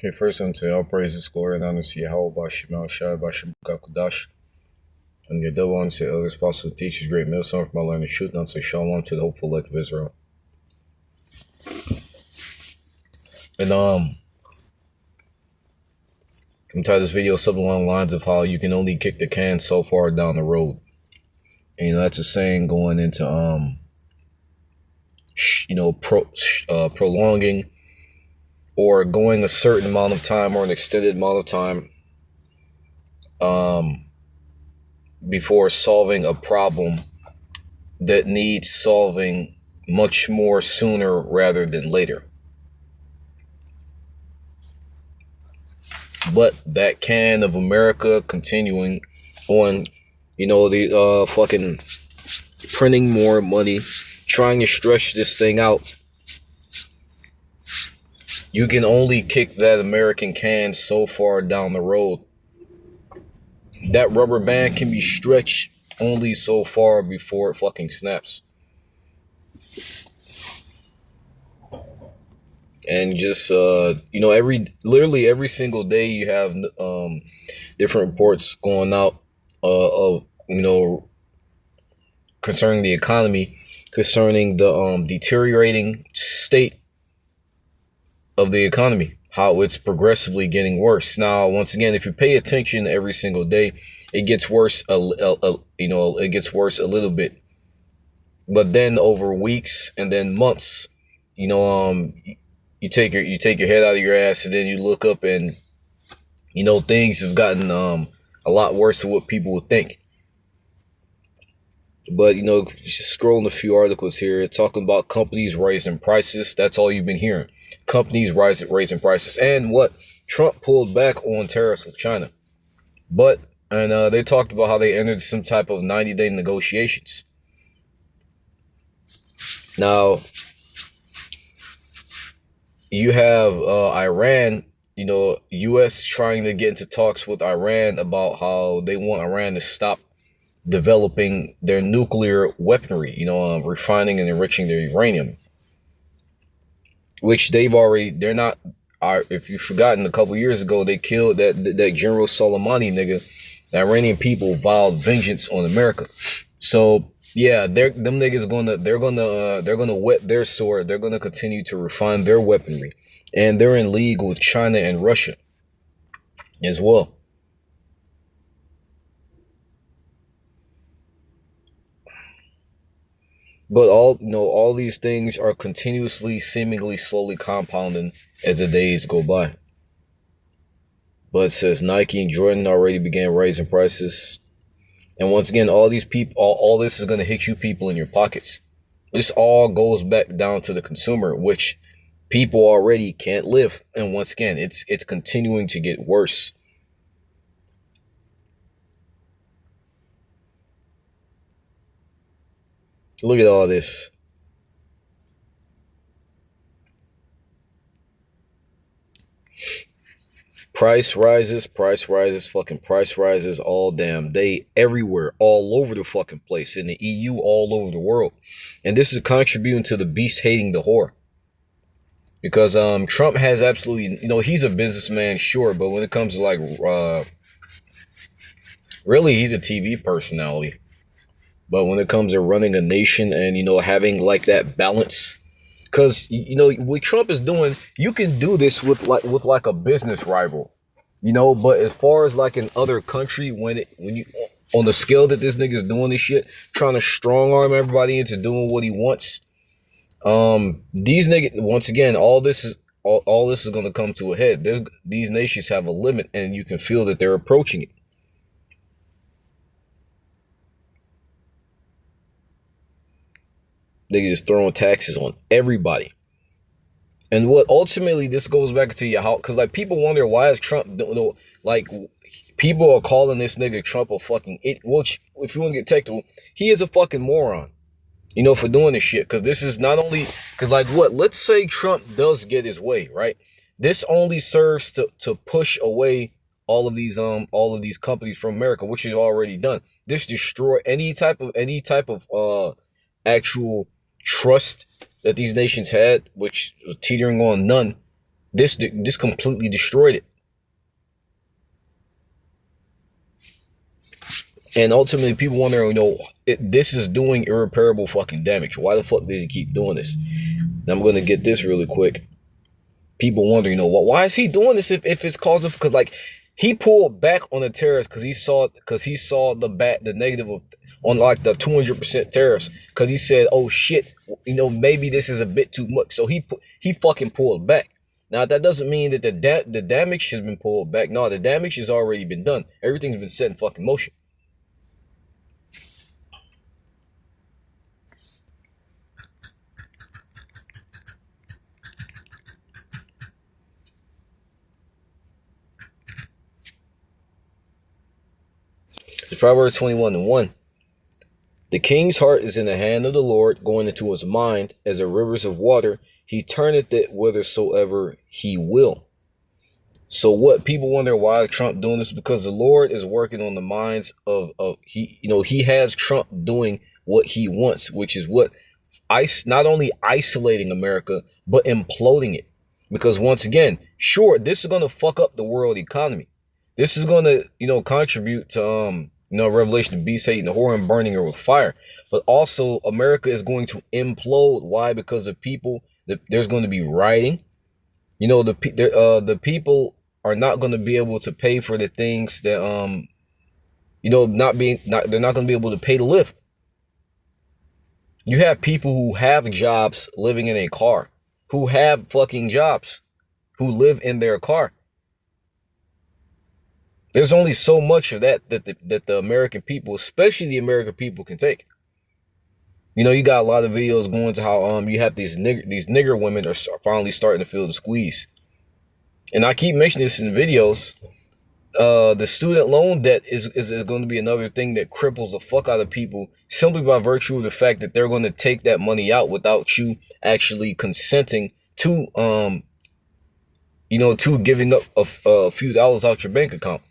Okay, first unto all praises, glory, and honor to Yahweh, Bashem, Shai, Bashem, Kakudash, and your double honor to elders, apostles, teachers, great millstone from my learning truth, and unto Shalom to the hopeful elect of Israel. And I'm tired of this video, something along the lines of how you can only kick the can so far down the road. And that's a saying going into prolonging or going a certain amount of time or an extended amount of time before solving a problem that needs solving much more sooner rather than later. But that can of America continuing on, the fucking printing more money, trying to stretch this thing out. You can only kick that American can so far down the road. That rubber band can be stretched only so far before it fucking snaps. And just literally every single day you have different reports going out of concerning the economy, concerning the deteriorating state of the economy, how it's progressively getting worse. Now, once again, if you pay attention every single day, it gets worse. It gets worse a little bit, but then over weeks and then months, you take your head out of your ass, and then you look up, and things have gotten a lot worse than what people would think. But just scrolling a few articles here talking about companies raising prices. That's all you've been hearing. Companies raising prices. And what? Trump pulled back on tariffs with China. And they talked about how they entered some type of 90-day negotiations. Now, you have Iran, U.S. trying to get into talks with Iran about how they want Iran to stop developing their nuclear weaponry, refining and enriching their uranium, which they're not. If you've forgotten, a couple years ago, they killed that General Soleimani nigga. The Iranian people vowed vengeance on America. So yeah, them niggas they're gonna wet their sword. They're gonna continue to refine their weaponry, and they're in league with China and Russia as well. But all these things are continuously, seemingly slowly compounding as the days go by. But it says Nike and Jordan already began raising prices. And once again, all these people, all this is going to hit you people in your pockets. This all goes back down to the consumer, which people already can't live. And once again, it's continuing to get worse. Look at all this. Price rises, fucking price rises all damn day, everywhere, all over the fucking place, in the EU, all over the world. And this is contributing to the beast hating the whore. Because Trump has absolutely, he's a businessman, sure, but when it comes to really, he's a TV personality. But when it comes to running a nation and, having like that balance, because, what Trump is doing, you can do this with a business rival, but as far as like in other country, when you, on the scale that this nigga is doing this shit, trying to strong arm everybody into doing what he wants, these niggas, once again, all this is going to come to a head. These nations have a limit, and you can feel that they're approaching it. They just throwing taxes on everybody. And what ultimately this goes back to how, because like people wonder why is Trump, like people are calling this nigga Trump a fucking idiot. Which, if you want to get technical, he is a fucking moron, for doing this shit. Because this is not only, because like what, let's say Trump does get his way, right? This only serves to push away all of these companies from America, which is already done. This destroy any type of actual trust that these nations had, which was teetering on none. This completely destroyed it. And ultimately, people wonder, this is doing irreparable fucking damage. Why the fuck does he keep doing this? And I'm gonna get this really quick. People wonder, why is he doing this if it's causing? Because like he pulled back on the tariffs because he saw the negative of on like the 200% tariffs because he said, oh shit, maybe this is a bit too much. So he fucking pulled back. Now that doesn't mean that the damage has been pulled back. No, the damage has already been done. Everything's been set in fucking motion. It's Proverbs 21:1. The king's heart is in the hand of the Lord, going into his mind as the rivers of water. He turneth it whithersoever he will. So what people wonder why Trump doing this, because the Lord is working on the minds of he has Trump doing what he wants, which is not only isolating America, but imploding it. Because once again, sure, this is going to fuck up the world economy. This is going to, contribute to, Revelation of beast hating the whore and burning her with fire. But also America is going to implode. Why? Because of people, there's going to be rioting. The people are not going to be able to pay for the things that, they're not going to be able to pay to live. You have people who have jobs living in a car, who have fucking jobs, who live in their car. There's only so much of that the American people, especially the American people, can take. You got a lot of videos going to how you have these nigger women are finally starting to feel the squeeze. And I keep mentioning this in videos. The student loan debt is going to be another thing that cripples the fuck out of people simply by virtue of the fact that they're going to take that money out without you actually consenting to to giving up a few dollars out your bank account.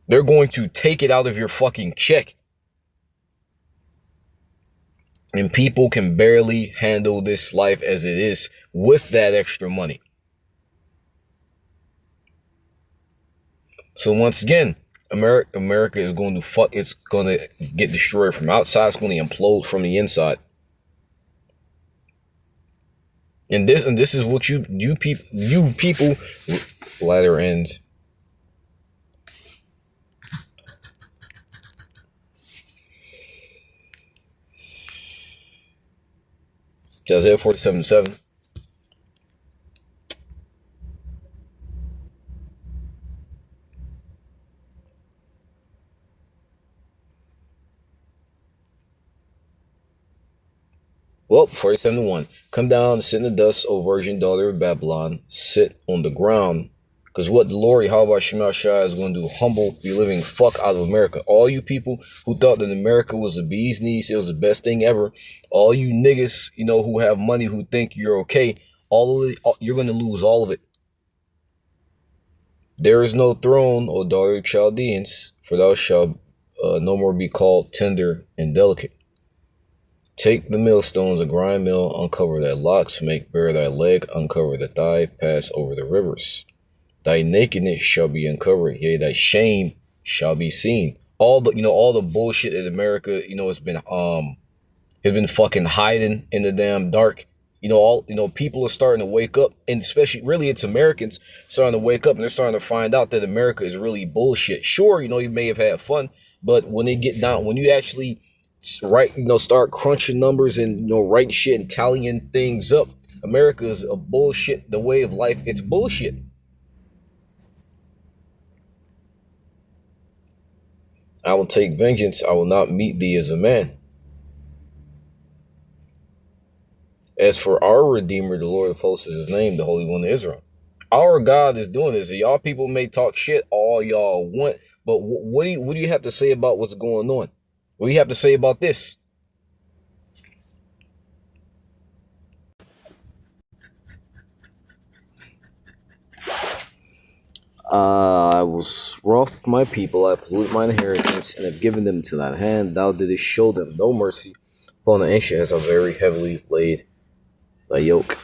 They're going to take it out of your fucking check. And people can barely handle this life as it is with that extra money. So once again, America is going to it's going to get destroyed from outside. It's going to implode from the inside. And this is what you people ladder ends. Isaiah 47:7. Well, 47:1. Come down, sit in the dust, O virgin daughter of Babylon. Sit on the ground. Because what the Lord Yahweh Shema Shai is going to do, humble the living fuck out of America. All you people who thought that America was the bee's knees, it was the best thing ever. All you niggas, who have money, who think you're okay, you're going to lose all of it. There is no throne, O daughter of Chaldeans, for thou shalt no more be called tender and delicate. Take the millstones, a grind mill, uncover thy locks, make bare thy leg, uncover the thigh, pass over the rivers. Thy nakedness shall be uncovered, yea, thy shame shall be seen. All the bullshit that America, has been fucking hiding in the damn dark. People are starting to wake up, and especially really it's Americans starting to wake up, and they're starting to find out that America is really bullshit. Sure, you may have had fun, but when they get down, when you actually start crunching numbers and writing shit and tallying things up, America is a bullshit. The way of life, it's bullshit. I will take vengeance. I will not meet thee as a man. As for our Redeemer, the Lord of hosts is his name, the Holy One of Israel. Our God is doing this. Y'all people may talk shit all y'all want, but what do you have to say about what's going on? What do you have to say about this? I was wroth with my people, I polluted mine inheritance, and have given them to thine hand. Thou didst show them no mercy. Upon the ancient hast thou very heavily laid thy yoke.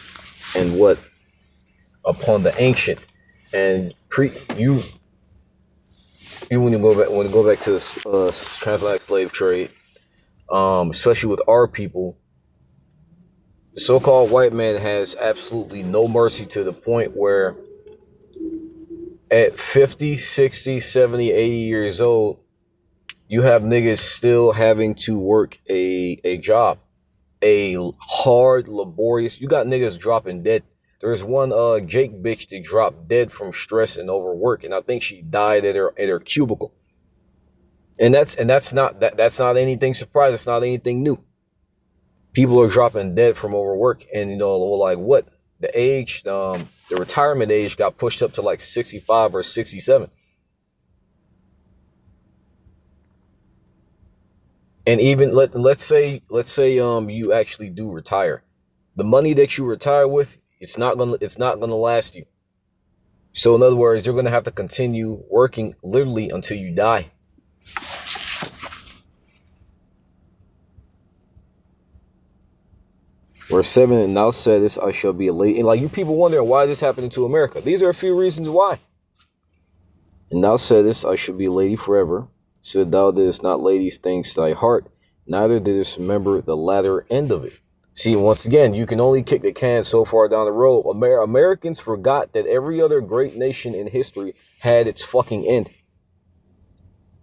And what upon the ancient. And you when you go back to the transatlantic slave trade, especially with our people, the so-called white man has absolutely no mercy to the point where at 50, 60, 70, 80 years old, you have niggas still having to work a job, a hard, laborious. You got niggas dropping dead. There's one Jake bitch that dropped dead from stress and overwork, and I think she died at her cubicle. And that's not anything surprising. It's not anything new. People are dropping dead from overwork, and like what the retirement age got pushed up to like 65 or 67. And even let's say you actually do retire, the money that you retire with, it's not gonna last you. So in other words, you're gonna have to continue working literally until you die. Verse 7, and now said this, I shall be a lady. And like you people wondering why is this happening to America? These are a few reasons why. And thou saidest, I shall be a lady forever. So thou didst not lay these things to thy heart, neither didst remember the latter end of it. See, once again, you can only kick the can so far down the road. Americans forgot that every other great nation in history had its fucking end.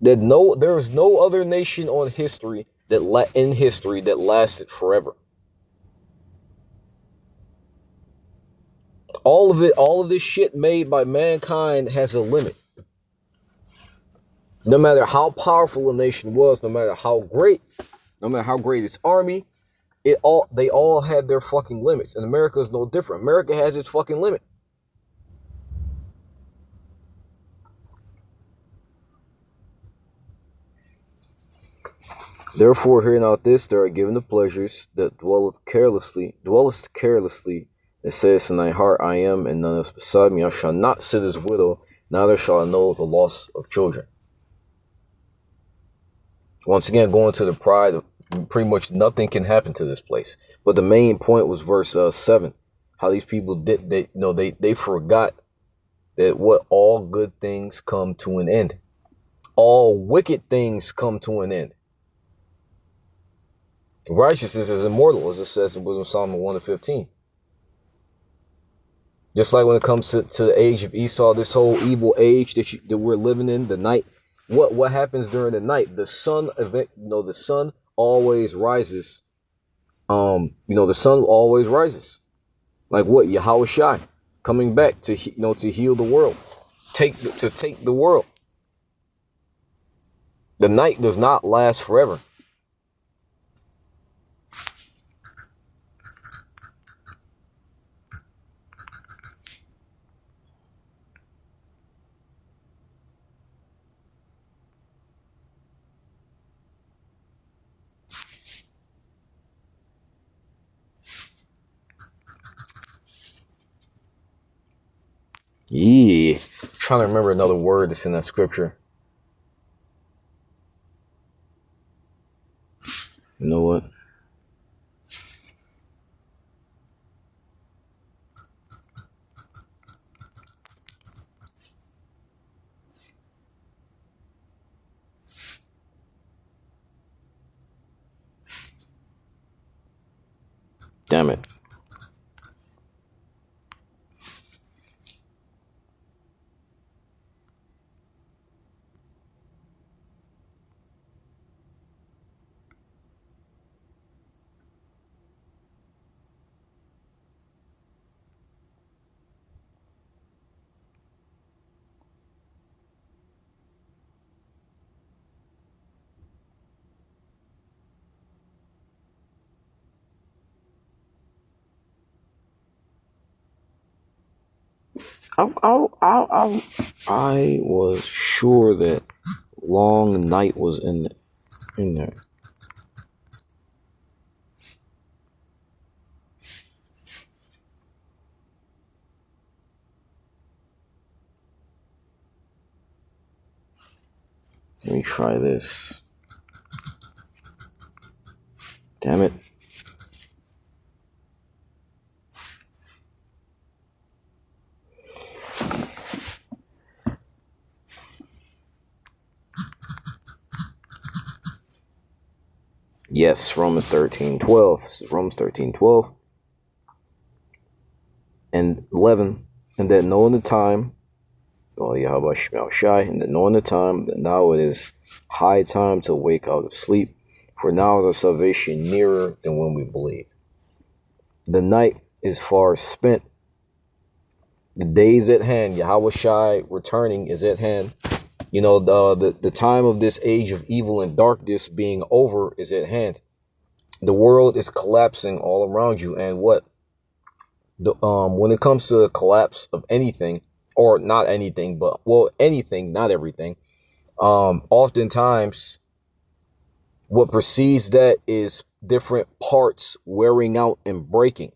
There is no other nation on history in history that lasted forever. All of this shit made by mankind has a limit. No matter how powerful a nation was, no matter how great its army, they all had their fucking limits. And America is no different. America has its fucking limit. Therefore, hearing out this, they are given the pleasures that dwellest carelessly, that says in thy heart, I am, and none else beside me. I shall not sit as widow, neither shall I know the loss of children. Once again, going to the pride of pretty much nothing can happen to this place. But the main point was verse 7. How these people they forgot that what all good things come to an end. All wicked things come to an end. Righteousness is immortal, as it says in Wisdom Psalm 1-15. Just like when it comes to the age of Esau, this whole evil age that we're living in, the night. What happens during the night? The sun the sun always rises. The sun always rises. Like what? Yahweh Shai coming back to heal the world, take the world. The night does not last forever. Yeah, trying to remember another word that's in that scripture. You know what? Damn it. I was sure that long night was in there. Let me try this. Damn it. Yes, Romans 13:12. This is Romans 13:12 and 11. And that knowing the time, oh yeah, how about Shai? And that knowing the time, that now it is high time to wake out of sleep, for now is our salvation nearer than when we believed. The night is far spent, the day is at hand. Yahweh Shai returning is at hand. You know, the time of this age of evil and darkness being over is at hand. The world is collapsing all around you, and what the when it comes to the collapse of anything, or not anything, but well, anything, not everything. Oftentimes, what precedes that is different parts wearing out and breaking.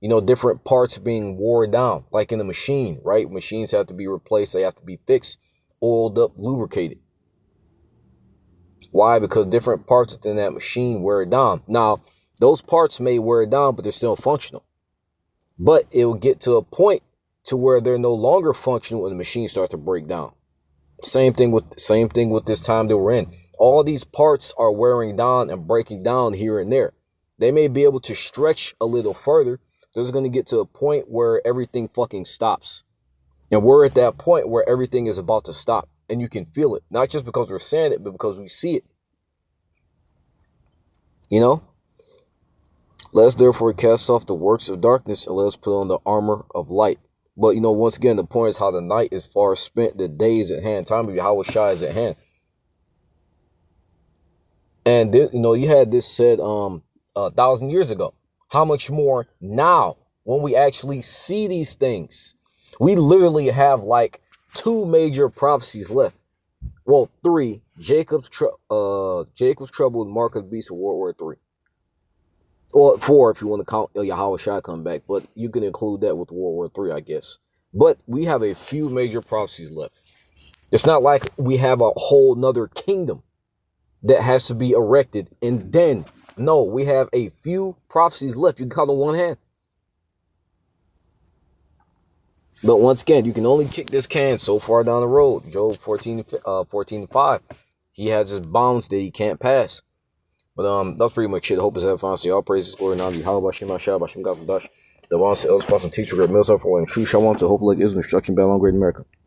You know, different parts being worn down, like in a machine, right? Machines have to be replaced. They have to be fixed, oiled up, lubricated. Why? Because different parts within that machine wear it down. Now, those parts may wear it down, but they're still functional. But it will get to a point to where they're no longer functional when the machine starts to break down. Same thing with this time that we're in. All these parts are wearing down and breaking down here and there. They may be able to stretch a little further. There's going to get to a point where everything fucking stops. And we're at that point where everything is about to stop. And you can feel it. Not just because we're saying it, but because we see it. You know? Let us therefore cast off the works of darkness and let us put on the armor of light. But, you know, once again, the point is how the night is far spent. The day is at hand. Time of Yahweh Shai is at hand. And, you know, you had this said 1,000 years ago. How much more now when we actually see these things? We literally have like 2 major prophecies left. Well, 3. Jacob's trouble with Mark of the Beast of World War 3. Well, 4 if you want to count Yahweh Shai come back. But you can include that with World War 3, I guess. But we have a few major prophecies left. It's not like we have a whole nother kingdom that has to be erected and then... No, we have a few prophecies left. You can count on one hand. But once again, you can only kick this can so far down the road. Job 14:5. He has his bounds that he can't pass. But that's pretty much it. I hope it's that fun. So all praises, glory, and honor. How about Shem Hashah, Bashim God from Dash. The one elders, apostle, teacher, great meals for and true Shalom to hope like Israel instruction, battle on great America.